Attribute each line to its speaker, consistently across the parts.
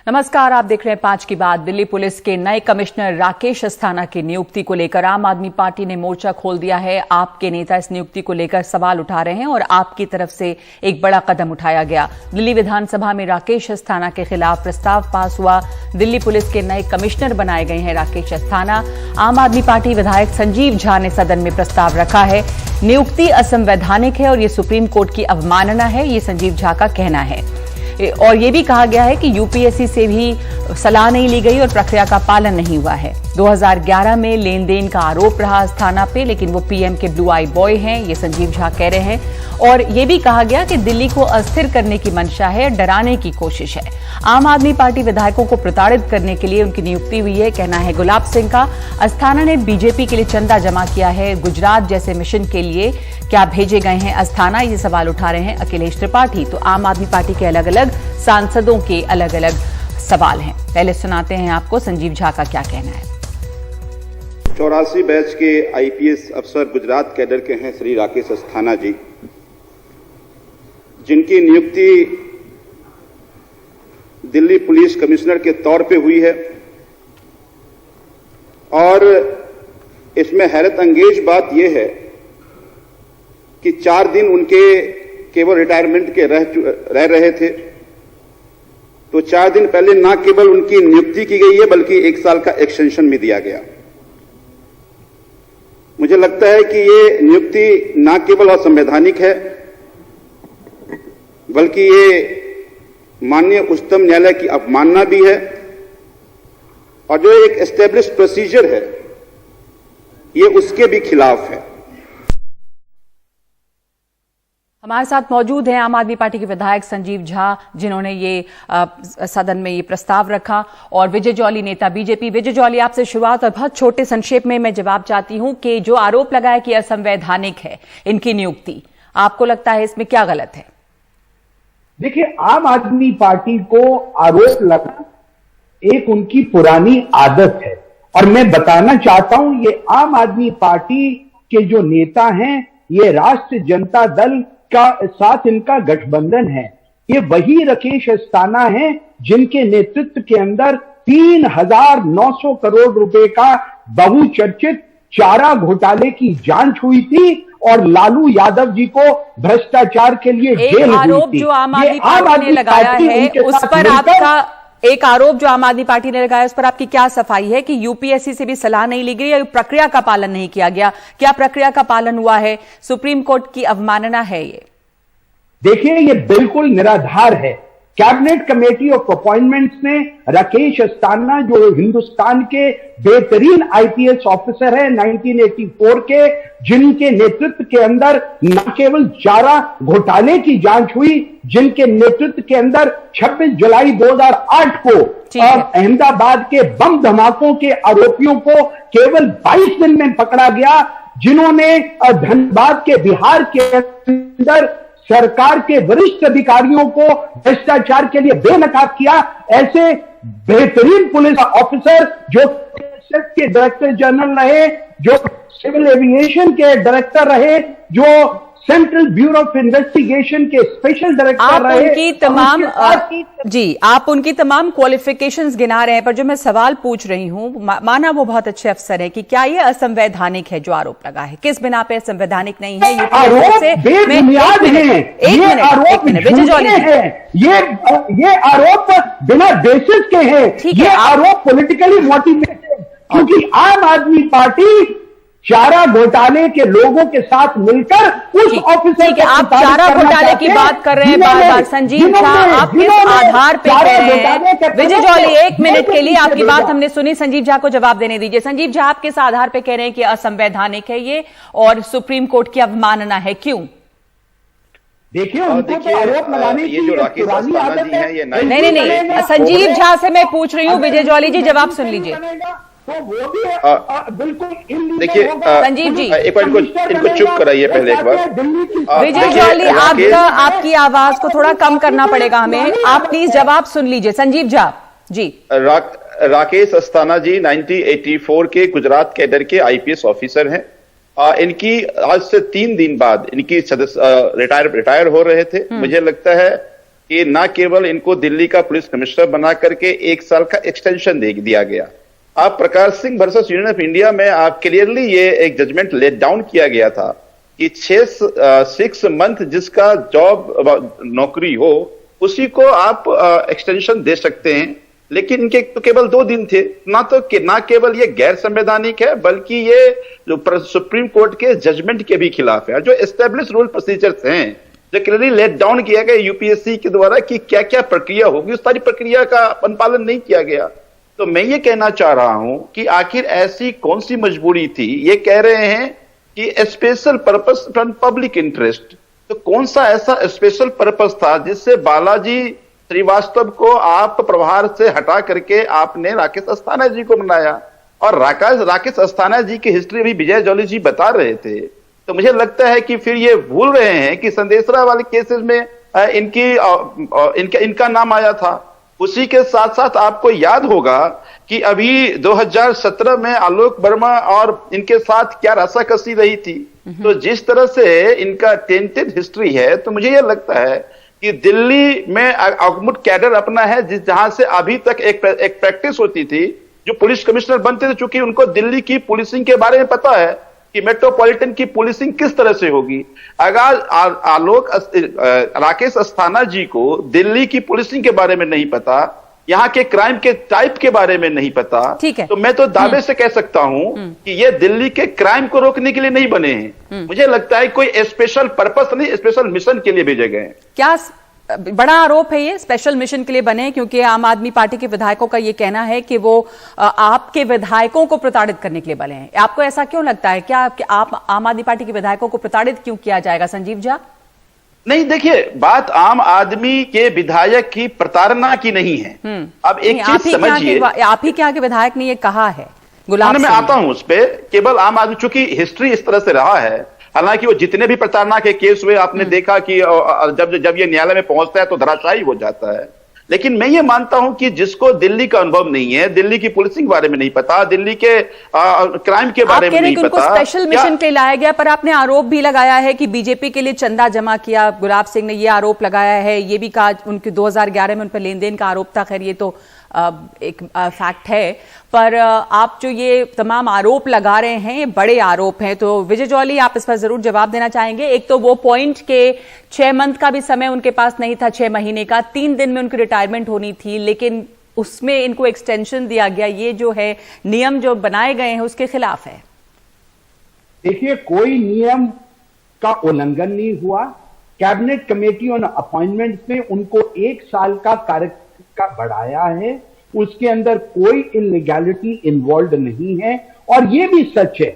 Speaker 1: नमस्कार, आप देख रहे हैं 5 की बात। दिल्ली पुलिस के नए कमिश्नर राकेश अस्थाना की नियुक्ति को लेकर आम आदमी पार्टी ने मोर्चा खोल दिया है। आपके नेता इस नियुक्ति को लेकर सवाल उठा रहे हैं और आपकी तरफ से एक बड़ा कदम उठाया गया। दिल्ली विधानसभा में राकेश अस्थाना के खिलाफ प्रस्ताव पास हुआ। दिल्ली पुलिस के नए कमिश्नर बनाए गए हैं राकेश अस्थाना। आम आदमी पार्टी विधायक संजीव झा ने सदन में प्रस्ताव रखा है। नियुक्ति असंवैधानिक है और ये सुप्रीम कोर्ट की अवमानना है, ये संजीव झा का कहना है। और ये भी कहा गया है कि यूपीएससी से भी सलाह नहीं ली गई और प्रक्रिया का पालन नहीं हुआ है। 2011 में लेन देन का आरोप रहा अस्थाना पे, लेकिन वो पीएम के ब्लू आई बॉय हैं, ये संजीव झा कह रहे हैं। और ये भी कहा गया कि दिल्ली को अस्थिर करने की मंशा है, डराने की कोशिश है। आम आदमी पार्टी विधायकों को प्रताड़ित करने के लिए उनकी नियुक्ति हुई है, कहना है गुलाब सिंह का। अस्थाना ने बीजेपी के लिए चंदा जमा किया है। गुजरात जैसे मिशन के लिए क्या भेजे गए हैं अस्थाना, ये सवाल उठा रहे हैं अखिलेश त्रिपाठी। तो आम आदमी पार्टी के अलग अलग सांसदों के अलग अलग सवाल हैं। पहले सुनाते हैं आपको संजीव झा का क्या कहना है।
Speaker 2: 84 बैच के आईपीएस अफसर गुजरात कैडर के हैं श्री राकेश अस्थाना जी, जिनकी नियुक्ति दिल्ली पुलिस कमिश्नर के तौर पे हुई है। और इसमें हैरत अंगेज बात यह है कि 4 दिन उनके केवल रिटायरमेंट के रह रहे थे, तो 4 दिन पहले न केवल उनकी नियुक्ति की गई है बल्कि 1 साल का एक्सटेंशन भी दिया गया। मुझे लगता है कि ये नियुक्ति न केवल असंवैधानिक है बल्कि ये माननीय उच्चतम न्यायालय की अवमानना भी है। और जो एक एस्टेब्लिश्ड प्रोसीजर है ये उसके भी खिलाफ है।
Speaker 1: हमारे साथ मौजूद हैं आम आदमी पार्टी के विधायक संजीव झा, जिन्होंने ये सदन में ये प्रस्ताव रखा, और विजय जॉली नेता बीजेपी। विजय जॉली, आपसे शुरुआत और बहुत छोटे संक्षेप में मैं जवाब चाहती हूं कि जो आरोप लगा है कि असंवैधानिक है इनकी नियुक्ति, आपको लगता है इसमें क्या गलत है?
Speaker 3: देखिए, आम आदमी पार्टी को आरोप लगाना एक उनकी पुरानी आदत है। और मैं बताना चाहता हूं, ये आम आदमी पार्टी के जो नेता हैं, ये राष्ट्रीय जनता दल का साथ इनका गठबंधन है। ये वही राकेश अस्थाना हैं जिनके नेतृत्व के अंदर 3,900 करोड़ रुपए का बहुचर्चित चारा घोटाले की जांच हुई थी और लालू यादव जी को भ्रष्टाचार के लिए जेल हुई
Speaker 1: आरोप
Speaker 3: थी।
Speaker 1: जो आम आदमी पार्टी ने लगाया है उस पर आपका एक आरोप जो आम आदमी पार्टी ने लगाया उस पर आपकी क्या सफाई है कि यूपीएससी से भी सलाह नहीं ली गई या प्रक्रिया का पालन नहीं किया गया? क्या प्रक्रिया का पालन हुआ है? सुप्रीम कोर्ट की अवमानना है ये?
Speaker 3: देखिए, ये बिल्कुल निराधार है। कैबिनेट कमेटी ऑफ अपॉइंटमेंट्स ने राकेश अस्थाना, जो हिंदुस्तान के बेहतरीन आईपीएस ऑफिसर है 1984 के, जिनके नेतृत्व के अंदर न केवल चारा घोटाले की जांच हुई, जिनके नेतृत्व के अंदर 26 जुलाई 2008 को और अहमदाबाद के बम धमाकों के आरोपियों को केवल 22 दिन में पकड़ा गया, जिन्होंने धनबाद के बिहार के अंदर सरकार के वरिष्ठ अधिकारियों को भ्रष्टाचार के लिए बेनकाब किया। ऐसे बेहतरीन पुलिस ऑफिसर जो के डायरेक्टर जनरल रहे, जो सिविल एविएशन के डायरेक्टर रहे, जो सेंट्रल ब्यूरो ऑफ इन्वेस्टिगेशन के स्पेशल डायरेक्टर रहे,
Speaker 1: आप उनकी तमाम क्वालिफिकेशंस गिना रहे हैं, पर जो मैं सवाल पूछ रही हूं, माना वो बहुत अच्छे अफसर है, कि क्या ये असंवैधानिक है जो आरोप लगा है? किस बिना पे संवैधानिक नहीं है?
Speaker 3: ये आरोप बिना बेसिस के हैं। ये आरोप पॉलिटिकली मोटिवेटेड, क्योंकि आम आदमी पार्टी चारा घोटाले के लोगों के साथ मिलकर उस ऑफिसर
Speaker 1: के आप चारा घोटाले की बात कर रहे हैं बार बार। संजीव झा, आप किस आधार पे कह रहे हैं? विजय जॉली, 1 मिनट के लिए आपकी बात हमने सुनी, संजीव झा को जवाब देने दीजिए। संजीव झा, आप किस आधार पे कह रहे हैं कि असंवैधानिक है ये और सुप्रीम कोर्ट की अवमानना है, क्यों?
Speaker 3: देखिए, आरोप लगाने की जो राकेश अस्थाना जी हैं, ये
Speaker 1: नहीं, संजीव झा से मैं पूछ रही हूँ। विजय जॉली जी, जवाब सुन लीजिए।
Speaker 3: तो वो भी बिल्कुल
Speaker 2: देखिए,
Speaker 1: संजीव जी,
Speaker 2: एक बार इनको चुप कराइए पहले एक बार।
Speaker 1: विजय जॉली, आपकी आवाज को थोड़ा कम करना पड़ेगा हमें। आप प्लीज जवाब सुन लीजिए। संजीव झा जी।
Speaker 2: राकेश अस्थाना जी 1984 के गुजरात कैडर के आईपीएस ऑफिसर हैं। इनकी आज से 3 दिन बाद इनकी रिटायर हो रहे थे। मुझे लगता है कि ना केवल इनको दिल्ली का पुलिस कमिश्नर बना करके 1 साल का एक्सटेंशन दे दिया गया। आप Prakash Singh versus union of India में आप क्लियरली ये एक जजमेंट लेट डाउन किया गया था कि 6 मंथ जिसका जॉब नौकरी हो उसी को आप एक्सटेंशन दे सकते हैं, लेकिन इनके तो केवल 2 दिन थे। ना केवल ये गैर संवैधानिक है बल्कि ये जो सुप्रीम कोर्ट के जजमेंट के भी खिलाफ है। जो एस्टेब्लिश रूल प्रोसीजर्स हैं जो क्लियरली लेट डाउन किया गया यूपीएससी के द्वारा कि क्या क्या प्रक्रिया होगी, उस सारी प्रक्रिया का अनुपालन नहीं किया गया। तो मैं ये कहना चाह रहा हूं कि आखिर ऐसी कौन सी मजबूरी थी। ये कह रहे हैं कि special purpose from public interest, तो कौन सा ऐसा स्पेशल पर्पस था जिससे बालाजी श्रीवास्तव को आप प्रभार से हटा करके आपने राकेश अस्थाना जी को बनाया। और राकेश अस्थाना जी की हिस्ट्री भी विजय जौली जी बता रहे थे। तो मुझे लगता है कि फिर ये भूल रहे हैं कि संदेशरा वाले केसेस में इनका नाम आया था। उसी के साथ साथ आपको याद होगा कि अभी 2017 में आलोक वर्मा और इनके साथ क्या रस्साकसी रही थी। तो जिस तरह से इनका टेंटेड हिस्ट्री है, तो मुझे यह लगता है कि दिल्ली में अगमुट कैडर अपना है जहां से अभी तक एक प्रैक्टिस होती थी। जो पुलिस कमिश्नर बनते थे, चूंकि उनको दिल्ली की पुलिसिंग के बारे में पता है कि मेट्रोपॉलिटन की पुलिसिंग किस तरह से होगी। अगर राकेश अस्थाना जी को दिल्ली की पुलिसिंग के बारे में नहीं पता, यहाँ के क्राइम के टाइप के बारे में नहीं पता, तो मैं तो दावे से कह सकता हूं कि ये दिल्ली के क्राइम को रोकने के लिए नहीं बने हैं। मुझे लगता है कोई स्पेशल पर्पस नहीं, स्पेशल मिशन के लिए भेजे गए हैं।
Speaker 1: क्या बड़ा आरोप है ये स्पेशल मिशन के लिए बने, क्योंकि आम आदमी पार्टी के विधायकों का ये कहना है कि वो आपके विधायकों को प्रताड़ित करने के लिए बने हैं। आपको ऐसा क्यों लगता है? क्या आप आम आदमी पार्टी के विधायकों को प्रताड़ित क्यों किया जाएगा, संजीव झा?
Speaker 2: नहीं, देखिए, बात आम आदमी के विधायक की प्रताड़ना की नहीं है। अब एक चीज समझिए,
Speaker 1: आप ही क्या के विधायक ने ये कहा है? गुलाब
Speaker 2: मैं आता हूं उस पर। केवल आम आदमी, चूंकि हिस्ट्री इस तरह से रहा है, हालांकि वो जितने भी प्रताड़ना के केस हुए आपने देखा कि जब ये न्यायालय में पहुंचता है तो धराशायी हो जाता है। लेकिन मैं ये मानता हूं कि जिसको दिल्ली का अनुभव नहीं है, दिल्ली की पुलिसिंग बारे में नहीं पता, दिल्ली के क्राइम के बारे में नहीं पता,
Speaker 1: स्पेशल मिशन के लिए लाया गया। पर आपने आरोप भी लगाया है कि बीजेपी के लिए चंदा जमा किया। गुलाब सिंह ने ये आरोप लगाया है, ये भी कहा उनके 2011 में उन पर लेन देन का आरोप था। खैर ये तो एक फैक्ट है, पर आप जो ये तमाम आरोप लगा रहे हैं ये बड़े आरोप हैं। तो विजय जौली, आप इस पर जरूर जवाब देना चाहेंगे। एक तो वो पॉइंट के 6 मंथ का भी समय उनके पास नहीं था, 6 महीने का, 3 दिन में उनकी रिटायरमेंट होनी थी, लेकिन उसमें इनको एक्सटेंशन दिया गया। ये जो है नियम जो बनाए गए हैं उसके खिलाफ है।
Speaker 3: देखिए, कोई नियम का उल्लंघन नहीं हुआ। कैबिनेट कमेटी ऑन अपॉइंटमेंट में उनको 1 साल का कार्यकाल का बढ़ाया है, उसके अंदर कोई इलीगैलिटी इन्वॉल्व नहीं है। और यह भी सच है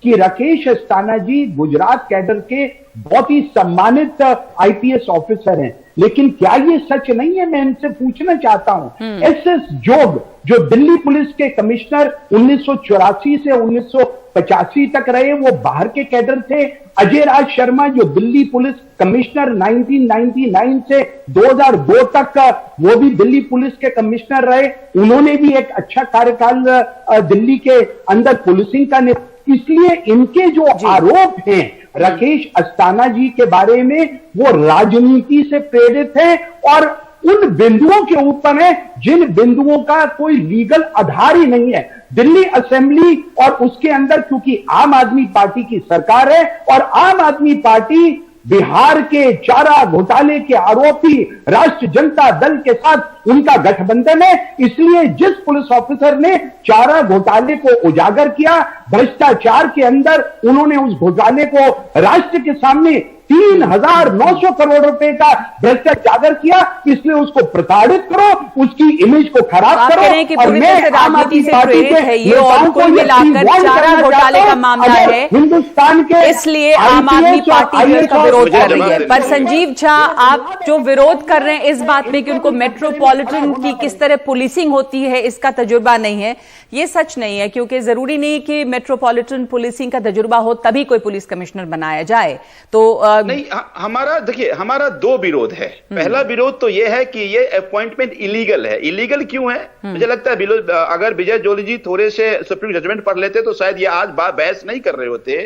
Speaker 3: कि राकेश अस्थाना जी गुजरात कैडर के बहुत ही सम्मानित आईपीएस ऑफिसर हैं। लेकिन क्या ये सच नहीं है? मैं इनसे पूछना चाहता हूं। एसएस जोग जो दिल्ली पुलिस के कमिश्नर 1984 से 1985 तक रहे, वो बाहर के कैडर थे। अजय राज शर्मा जो दिल्ली पुलिस कमिश्नर 1999 से 2002 तक वो भी दिल्ली पुलिस के कमिश्नर रहे, उन्होंने भी एक अच्छा कार्यकाल दिल्ली के अंदर पुलिसिंग का। इसलिए इनके जो आरोप हैं राकेश अस्थाना जी के बारे में, वो राजनीति से प्रेरित है और उन बिंदुओं के ऊपर है जिन बिंदुओं का कोई लीगल आधार ही नहीं है। दिल्ली असेंबली और उसके अंदर क्योंकि आम आदमी पार्टी की सरकार है और आम आदमी पार्टी बिहार के चारा घोटाले के आरोपी राष्ट्रीय जनता दल के साथ उनका गठबंधन है, इसलिए जिस पुलिस ऑफिसर ने चारा घोटाले को उजागर किया, भ्रष्टाचार के अंदर उन्होंने उस घोटाले को राष्ट्र के सामने 3,900 करोड़ रुपए का भ्रष्टाचार किया, इसलिए उसको प्रताड़ित करो, उसकी इमेज को खराब करो।
Speaker 1: और मैं आम आदमी पार्टी के ये और कुल मिलाकर चारा घोटाले का मामला है
Speaker 3: हिंदुस्तान के,
Speaker 1: इसलिए आम आदमी पार्टी इसका विरोध कर रही है। पर संजीव झा, आप जो विरोध कर रहे हैं इस बात में कि उनको मेट्रोपॉलिटन की किस तरह पुलिसिंग होती है इसका तजुर्बा नहीं है, ये सच नहीं है। क्योंकि जरूरी नहीं कि मेट्रोपॉलिटन पुलिसिंग का तजुर्बा हो तभी कोई पुलिस कमिश्नर बनाया जाए। तो
Speaker 2: नहीं, हमारा देखिए, हमारा 2 विरोध है। पहला विरोध तो यह है कि ये अपॉइंटमेंट इलीगल है। इलीगल क्यों है? मुझे लगता है अगर विजय जौली जी थोड़े से सुप्रीम जजमेंट पढ़ लेते तो शायद ये आज बहस नहीं कर रहे होते।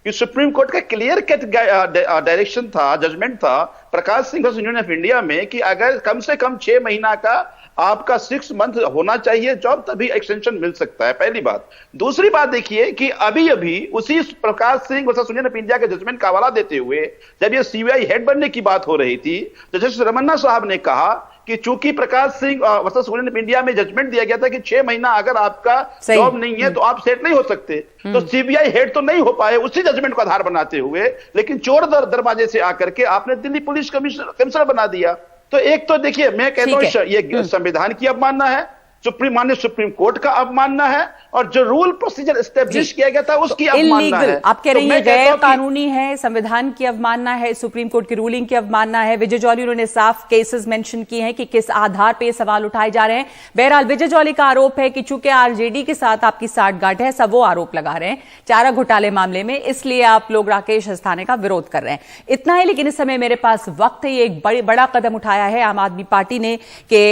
Speaker 2: कि सुप्रीम कोर्ट का क्लियर कट डायरेक्शन था, जजमेंट था Prakash Singh versus union of India में कि अगर कम से कम 6 महीना का आपका 6 मंथ होना चाहिए जॉब, तभी एक्सटेंशन मिल सकता है। पहली बात। दूसरी बात देखिए कि अभी उसी Prakash Singh versus union of India के जजमेंट का हवाला देते हुए जब ये सीबीआई हेड बनने की बात हो रही थी तो जस्टिस रमन्ना साहब ने कहा कि चूंकि Prakash Singh versus union of India में जजमेंट दिया गया था कि 6 महीना अगर आपका जॉब नहीं है तो आप सेट नहीं हो सकते, तो सीबीआई हेड तो नहीं हो पाए उसी जजमेंट को आधार बनाते हुए, लेकिन चोर दरवाजे से आकर के आपने दिल्ली पुलिस कमिश्नर बना दिया। तो एक तो देखिए, मैं कहता हूं ये संविधान की अवमानना है, माननीय सुप्रीम कोर्ट का अवमानना है, और जो रूल प्रोसीजर एस्टेब्लिश किया गया था उसकी अवमानना है।
Speaker 1: आप कह रहे हैं गैर कानूनी है, संविधान की अवमानना है, सुप्रीम कोर्ट की रूलिंग की अवमानना है। विजय जॉली उन्होंने साफ केसेस मेंशन किए हैं कि किस आधार पे सवाल उठाए जा रहे हैं। बहरहाल विजय जॉली का आरोप है कि चूंकि आरजेडी के साथ आपकी साठगांठ है, सब वो आरोप लगा रहे हैं चारा घोटाले मामले में, इसलिए आप लोग राकेश अस्थाना का विरोध कर रहे हैं। इतना ही, लेकिन इस समय मेरे पास वक्त है। ये एक बड़ा कदम उठाया है आम आदमी पार्टी ने कि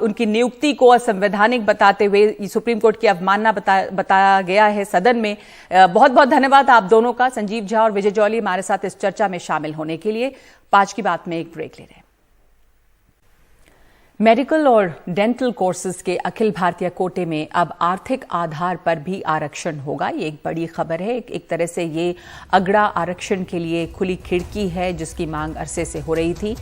Speaker 1: उनकी नियुक्ति को असंवैधानिक बताते हुए सुप्रीम कोर्ट की अवमानना बताया गया है सदन में। बहुत बहुत धन्यवाद आप दोनों का, संजीव झा और विजय जॉली, हमारे साथ इस चर्चा में शामिल होने के लिए। 5 की बात में एक ब्रेक ले रहे हैं। मेडिकल और डेंटल कोर्सेज के अखिल भारतीय कोटे में अब आर्थिक आधार पर भी आरक्षण होगा। ये एक बड़ी खबर है। एक तरह से ये अगड़ा आरक्षण के लिए खुली खिड़की है जिसकी मांग अरसे से हो रही थी।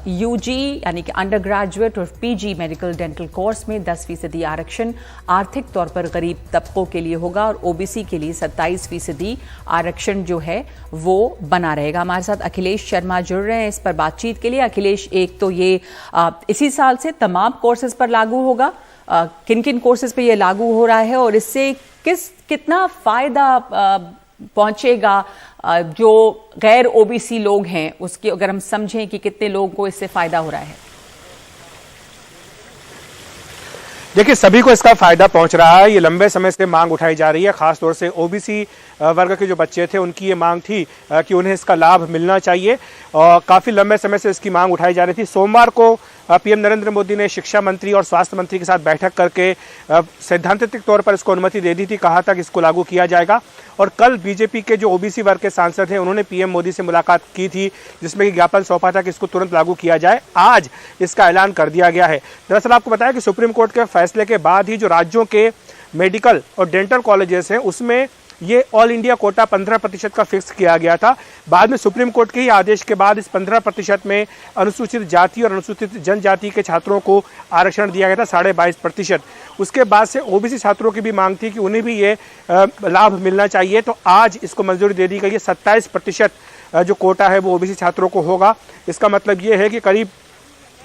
Speaker 1: यूजी यानी कि अंडर ग्रेजुएट और पीजी मेडिकल डेंटल कोर्स में 10% आरक्षण आर्थिक तौर पर गरीब तबकों के लिए होगा और ओबीसी के लिए 27% आरक्षण जो है वो बना रहेगा। हमारे साथ अखिलेश शर्मा जुड़ रहे हैं इस पर बातचीत के लिए। अखिलेश, एक तो ये इसी साल से तमाम कोर्सेज पर लागू होगा, किन किन कोर्सेज पे ये लागू हो रहा है और इससे कितना फायदा पहुंचेगा जो गैर ओबीसी लोग हैं, उसकी अगर हम समझें कि कितने लोगों को इससे फायदा हो रहा है?
Speaker 4: देखिए, सभी को इसका फायदा पहुंच रहा है। ये लंबे समय से मांग उठाई जा रही है, खासतौर से ओबीसी वर्ग के जो बच्चे थे उनकी ये मांग थी कि उन्हें इसका लाभ मिलना चाहिए और काफ़ी लंबे समय से इसकी मांग उठाई जा रही थी। सोमवार को पीएम नरेंद्र मोदी ने शिक्षा मंत्री और स्वास्थ्य मंत्री के साथ बैठक करके सैद्धांतिक तौर पर इसको अनुमति दे दी थी, कहा था कि इसको लागू किया जाएगा। और कल बीजेपी के जो ओबीसी वर्ग के सांसद हैं उन्होंने पीएम मोदी से मुलाकात की थी जिसमें कि ज्ञापन सौंपा था कि इसको तुरंत लागू किया जाए। आज इसका ऐलान कर दिया गया है। दरअसल आपको बताया कि सुप्रीम कोर्ट के फैसले के बाद ही जो राज्यों के मेडिकल और डेंटल कॉलेजेस हैं उसमें ये ऑल इंडिया कोटा 15% का फिक्स किया गया था। बाद में सुप्रीम कोर्ट के ही आदेश के बाद इस 15% में अनुसूचित जाति और अनुसूचित जनजाति के छात्रों को आरक्षण दिया गया था 22.5%। उसके बाद से ओबीसी छात्रों की भी मांग थी कि उन्हें भी ये लाभ मिलना चाहिए, तो आज इसको मंजूरी दे दी गई है। 27% जो कोटा है वो ओबीसी छात्रों को होगा। इसका मतलब ये है कि करीब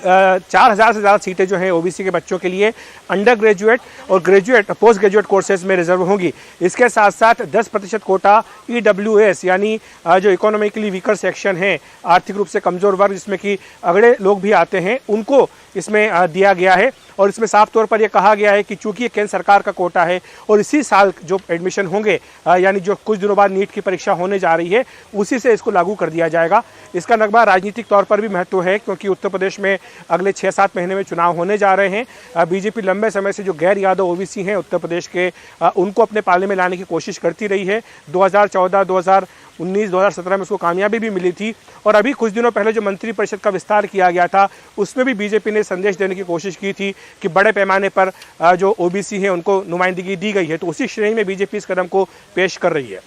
Speaker 4: 4000 से ज़्यादा सीटें जो हैं ओबीसी के बच्चों के लिए अंडर ग्रेजुएट और ग्रेजुएट पोस्ट ग्रेजुएट कोर्सेज में रिजर्व होंगी। इसके साथ साथ 10% कोटा ईडब्ल्यूएस यानी जो इकोनॉमिकली वीकर सेक्शन है, आर्थिक रूप से कमज़ोर वर्ग जिसमें कि अगड़े लोग भी आते हैं, उनको इसमें दिया गया है। और इसमें साफ तौर पर यह कहा गया है कि चूंकि ये केंद्र सरकार का कोटा है और इसी साल जो एडमिशन होंगे यानी जो कुछ दिनों बाद नीट की परीक्षा होने जा रही है उसी से इसको लागू कर दिया जाएगा। इसका नगमा राजनीतिक तौर पर भी महत्व है क्योंकि उत्तर प्रदेश में अगले 6-7 महीने में चुनाव होने जा रहे हैं। बीजेपी लंबे समय से जो गैर यादव ओबीसी हैं उत्तर प्रदेश के उनको अपने पाले में लाने की कोशिश करती रही है। 2014, 2019, 2017 में उसको कामयाबी भी मिली थी और अभी कुछ दिनों पहले जो मंत्रिपरिषद का विस्तार किया गया था उसमें भी बीजेपी ने संदेश देने की कोशिश की थी कि बड़े पैमाने पर जो ओबीसी हैं उनको नुमाइंदगी दी गई है, तो उसी श्रेणी में बीजेपी इस कदम को पेश कर रही है।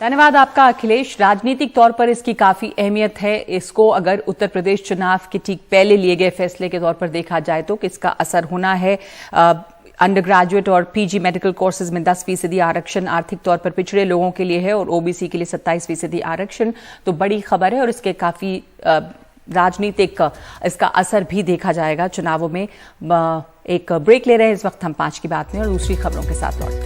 Speaker 1: धन्यवाद आपका अखिलेश। राजनीतिक तौर पर इसकी काफी अहमियत है। इसको अगर उत्तर प्रदेश चुनाव के ठीक पहले लिए गए फैसले के तौर पर देखा जाए तो किसका असर होना है। अंडर ग्रेजुएट और पीजी मेडिकल कोर्सेज में 10% आरक्षण आर्थिक तौर पर पिछड़े लोगों के लिए है और ओबीसी के लिए 27% आरक्षण, तो बड़ी खबर है और इसके काफी राजनीतिक इसका असर भी देखा जाएगा चुनावों में। एक ब्रेक ले रहे हैं इस वक्त हम 5 की बात में और दूसरी खबरों के साथ लौटते हैं।